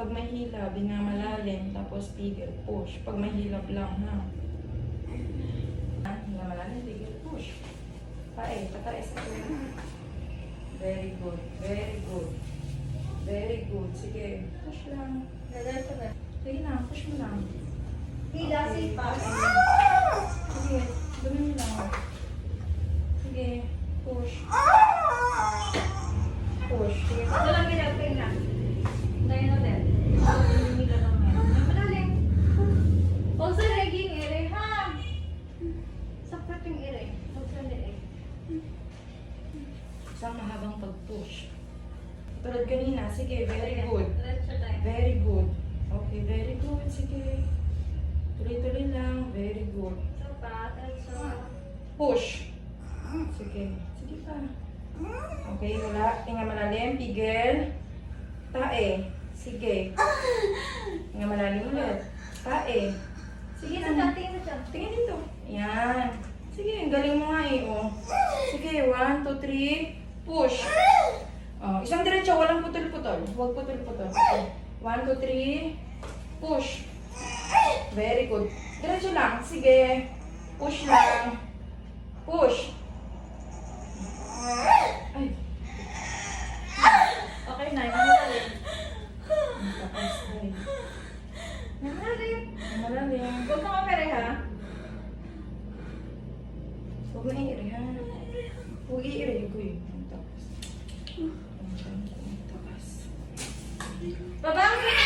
Pag may hilab, hinamalalim, tapos tigil, push. Pag may hilab lang, ha? Hinamalalim, tigil, push. Pae, pataas ako na. Very good, very good. Very good. Sige, push lang. Sige na, push mo lang. Hila, sipas. Sige, gawin mo lang. Sige, push. Push. Sige, Ito lang ginagpay na. Tayo ulit. Hila lang yan. Malalim. Also, reging ere, ha? Sapat yung ere. Also, ere. isang mahabang pag-push. Tulad kanina, sige, very good. Diretso tayo. Very good. Okay, very good. Sige. Tuloy-tuloy lang. Very good. Sapat. Diretso. Push. Sige. Sige pa. Okay, wala. Tinga malalim. Pigil. Tae. Sige. Tinga malalim ulit. Tae. Sige Sige na na. dyan. Tingin na dyan. Tingnan dito. Yan. Sige, ang galing mo nga eh. Oh. Sige, 1, 2, 3. Push. Oh, isang diretso, walang putol-putol. Huwag putol-putol. Okay. 1, 2, 3. Push. Very good. Diretso lang. Sige. Push lang. Push. Ay. Okay na. Malalim. Ang takas na rin. Malalim. Malalim. Huwag ka mapere, ha? Huwag na i-iri ha. Huwag i-iri ko eh. Ang takas. Ang takas. Baba!